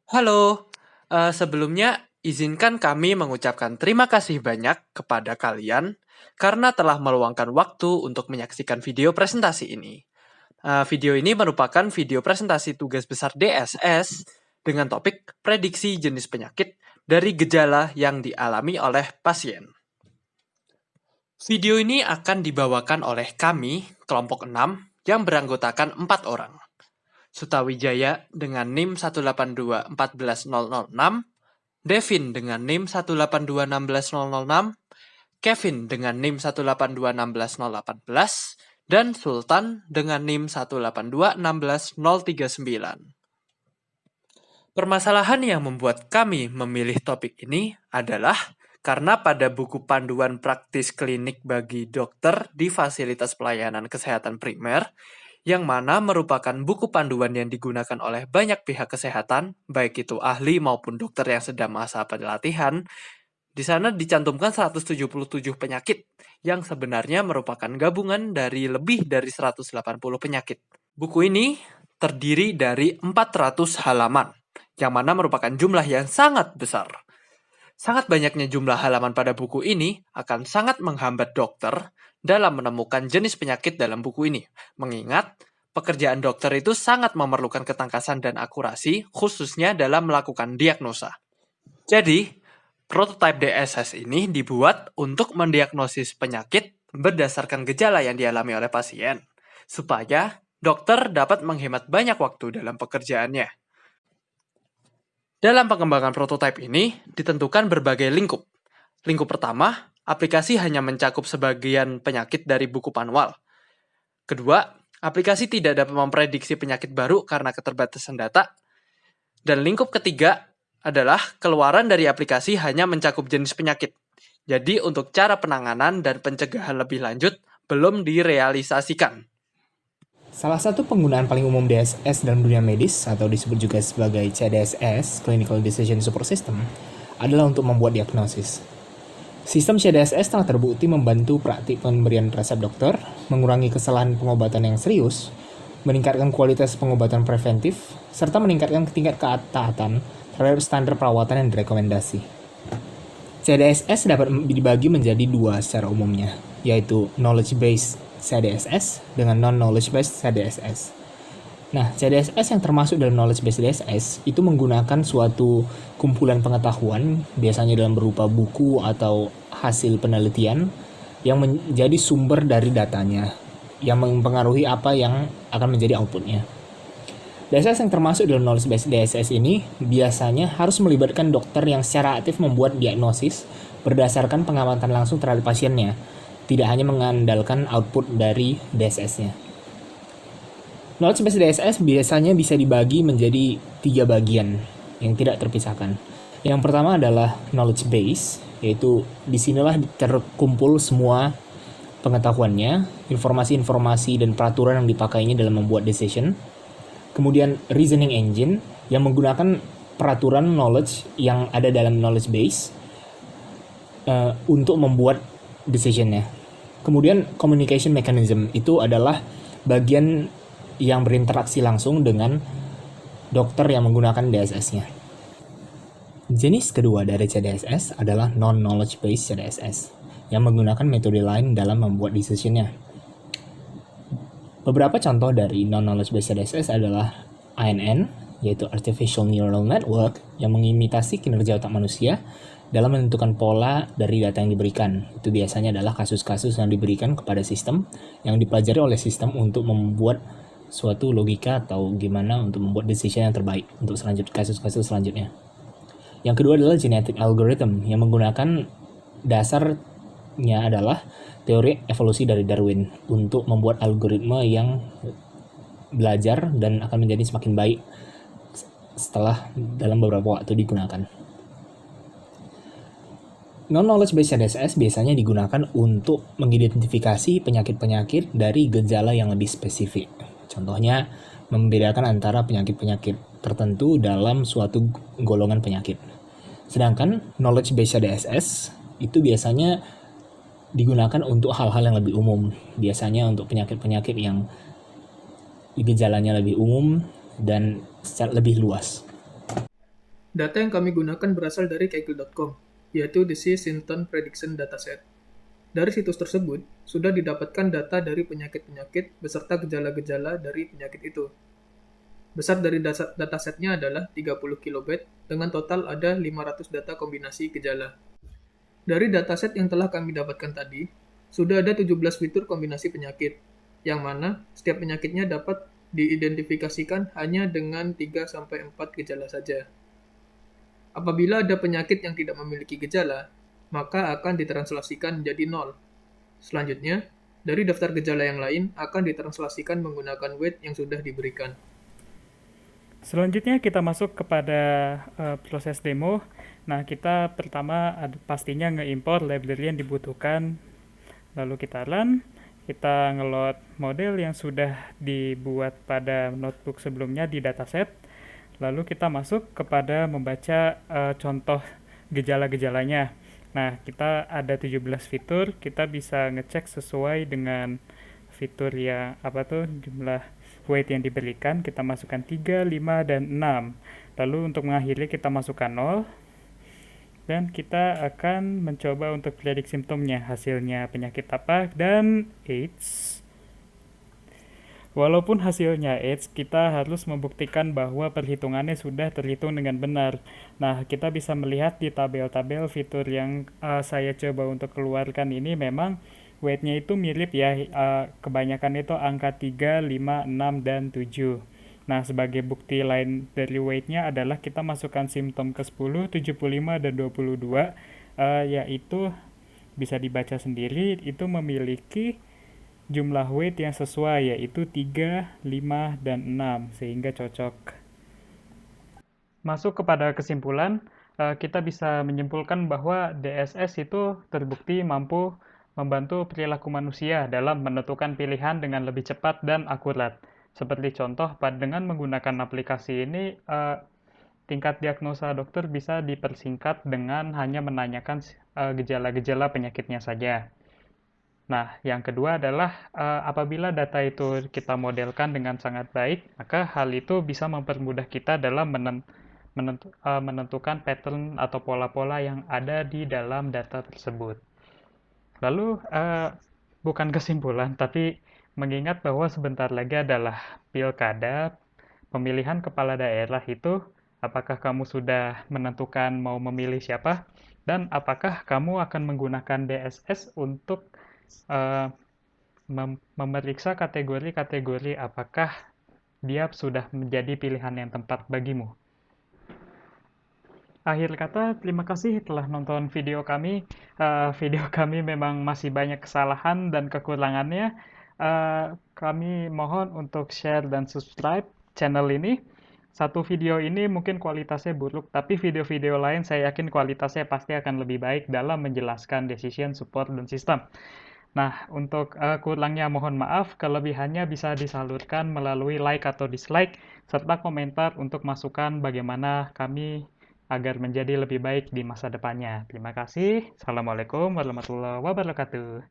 Halo, sebelumnya izinkan kami mengucapkan terima kasih banyak kepada kalian karena telah meluangkan waktu untuk menyaksikan video presentasi ini. Video ini merupakan video presentasi tugas besar DSS dengan topik prediksi jenis penyakit dari gejala yang dialami oleh pasien. Video ini akan dibawakan oleh kami, kelompok 6, yang beranggotakan 4 orang. Sutawijaya dengan NIM 182-14006, Devin dengan NIM 182-16006, Kevin dengan NIM 182-16018, dan Sultan dengan NIM 182-16039. Permasalahan yang membuat kami memilih topik ini adalah karena pada buku panduan praktis klinik bagi dokter di fasilitas pelayanan kesehatan primer, yang mana merupakan buku panduan yang digunakan oleh banyak pihak kesehatan, baik itu ahli maupun dokter yang sedang masa pelatihan. Di sana dicantumkan 177 penyakit, yang sebenarnya merupakan gabungan dari lebih dari 180 penyakit. Buku ini terdiri dari 400 halaman, yang mana merupakan jumlah yang sangat besar. Sangat banyaknya jumlah halaman pada buku ini akan sangat menghambat dokter dalam menemukan jenis penyakit dalam buku ini, mengingat pekerjaan dokter itu sangat memerlukan ketangkasan dan akurasi, khususnya dalam melakukan diagnosa. Jadi, prototipe DSS ini dibuat untuk mendiagnosis penyakit berdasarkan gejala yang dialami oleh pasien, supaya dokter dapat menghemat banyak waktu dalam pekerjaannya. Dalam pengembangan prototipe ini, ditentukan berbagai lingkup. Lingkup pertama, aplikasi hanya mencakup sebagian penyakit dari buku manual. Kedua, aplikasi tidak dapat memprediksi penyakit baru karena keterbatasan data. Dan lingkup ketiga adalah keluaran dari aplikasi hanya mencakup jenis penyakit. Jadi untuk cara penanganan dan pencegahan lebih lanjut belum direalisasikan. Salah satu penggunaan paling umum DSS dalam dunia medis, atau disebut juga sebagai CDSS, Clinical Decision Support System, adalah untuk membuat diagnosis. Sistem CDSS telah terbukti membantu praktik pemberian resep dokter, mengurangi kesalahan pengobatan yang serius, meningkatkan kualitas pengobatan preventif, serta meningkatkan tingkat ketaatan terhadap standar perawatan yang direkomendasi. CDSS dapat dibagi menjadi dua secara umumnya, yaitu knowledge-based CDSS dengan non-knowledge-based CDSS. Nah, CDSS yang termasuk dalam knowledge-based CDSS itu menggunakan suatu kumpulan pengetahuan, biasanya dalam berupa buku atau hasil penelitian, yang menjadi sumber dari datanya, yang mempengaruhi apa yang akan menjadi outputnya. DSS yang termasuk dalam knowledge-based DSS ini biasanya harus melibatkan dokter yang secara aktif membuat diagnosis berdasarkan pengamatan langsung terhadap pasiennya, tidak hanya mengandalkan output dari DSS-nya. Knowledge-based DSS biasanya bisa dibagi menjadi 3 bagian yang tidak terpisahkan. Yang pertama adalah knowledge base, yaitu disinilah terkumpul semua pengetahuannya, informasi-informasi dan peraturan yang dipakainya dalam membuat decision. Kemudian reasoning engine yang menggunakan peraturan knowledge yang ada dalam knowledge base untuk membuat decision-nya. Kemudian communication mechanism itu adalah bagian yang berinteraksi langsung dengan dokter yang menggunakan DSS-nya. Jenis kedua dari CDSS adalah non-knowledge based CDSS yang menggunakan metode lain dalam membuat decision-nya. Beberapa contoh dari non-knowledge based CDSS adalah ANN, yaitu Artificial Neural Network, yang mengimitasi kinerja otak manusia dalam menentukan pola dari data yang diberikan. Itu biasanya adalah kasus-kasus yang diberikan kepada sistem yang dipelajari oleh sistem untuk membuat suatu logika atau gimana untuk membuat decision yang terbaik untuk kasus-kasus selanjutnya. Yang kedua adalah genetic algorithm yang menggunakan dasarnya adalah teori evolusi dari Darwin untuk membuat algoritma yang belajar dan akan menjadi semakin baik setelah dalam beberapa waktu digunakan. Non-knowledge based CDSS biasanya digunakan untuk mengidentifikasi penyakit-penyakit dari gejala yang lebih spesifik. Contohnya, membedakan antara penyakit-penyakit tertentu dalam suatu golongan penyakit. Sedangkan knowledge based CDSS itu biasanya digunakan untuk hal-hal yang lebih umum. Biasanya untuk penyakit-penyakit yang gejalanya lebih umum dan lebih luas. Data yang kami gunakan berasal dari Kaggle.com, yaitu Disease Symptom Prediction Dataset. Dari situs tersebut, sudah didapatkan data dari penyakit-penyakit beserta gejala-gejala dari penyakit itu. Besar dari datasetnya adalah 30 kilobyte dengan total ada 500 data kombinasi gejala. Dari dataset yang telah kami dapatkan tadi, sudah ada 17 fitur kombinasi penyakit, yang mana setiap penyakitnya dapat diidentifikasikan hanya dengan 3-4 gejala saja. Apabila ada penyakit yang tidak memiliki gejala, maka akan ditranslasikan menjadi 0. Selanjutnya, dari daftar gejala yang lain akan ditranslasikan menggunakan weight yang sudah diberikan. Selanjutnya kita masuk kepada proses demo. Nah, kita pertama pastinya nge-import library yang dibutuhkan. Lalu kita run, kita nge-load model yang sudah dibuat pada notebook sebelumnya di dataset. Lalu kita masuk kepada membaca contoh gejala-gejalanya. Nah, kita ada 17 fitur, kita bisa ngecek sesuai dengan fitur yang jumlah weight yang diberikan, kita masukkan 3, 5, dan 6. Lalu untuk mengakhiri kita masukkan 0. Dan kita akan mencoba untuk predik simptomnya, hasilnya penyakit apa, dan AIDS. Walaupun hasilnya AIDS, kita harus membuktikan bahwa perhitungannya sudah terhitung dengan benar. Nah, kita bisa melihat di tabel-tabel fitur yang saya coba untuk keluarkan ini memang weight-nya itu mirip ya, kebanyakan itu angka 3, 5, 6, dan 7. Nah, sebagai bukti lain dari weight-nya adalah kita masukkan simptom ke 10, 75, dan 22, yaitu bisa dibaca sendiri, itu memiliki jumlah weight yang sesuai, yaitu 3, 5, dan 6, sehingga cocok. Masuk kepada kesimpulan, kita bisa menyimpulkan bahwa DSS itu terbukti mampu membantu perilaku manusia dalam menentukan pilihan dengan lebih cepat dan akurat. Seperti contoh, dengan menggunakan aplikasi ini, tingkat diagnosa dokter bisa dipersingkat dengan hanya menanyakan gejala-gejala penyakitnya saja. Nah, yang kedua adalah apabila data itu kita modelkan dengan sangat baik, maka hal itu bisa mempermudah kita dalam menentukan pattern atau pola-pola yang ada di dalam data tersebut. Lalu, bukan kesimpulan, tapi mengingat bahwa sebentar lagi adalah pilkada, pemilihan kepala daerah itu, apakah kamu sudah menentukan mau memilih siapa? Dan apakah kamu akan menggunakan DSS untuk memeriksa kategori-kategori apakah dia sudah menjadi pilihan yang tepat bagimu? Akhir kata, terima kasih telah nonton video kami. Video kami memang masih banyak kesalahan dan kekurangannya. Kami mohon untuk share dan subscribe channel ini. Satu video ini mungkin kualitasnya buruk, tapi video-video lain saya yakin kualitasnya pasti akan lebih baik dalam menjelaskan decision, support, dan sistem. Nah, untuk kurangnya mohon maaf, kelebihannya bisa disalurkan melalui like atau dislike, serta komentar untuk masukan bagaimana kami agar menjadi lebih baik di masa depannya. Terima kasih. Assalamualaikum warahmatullahi wabarakatuh.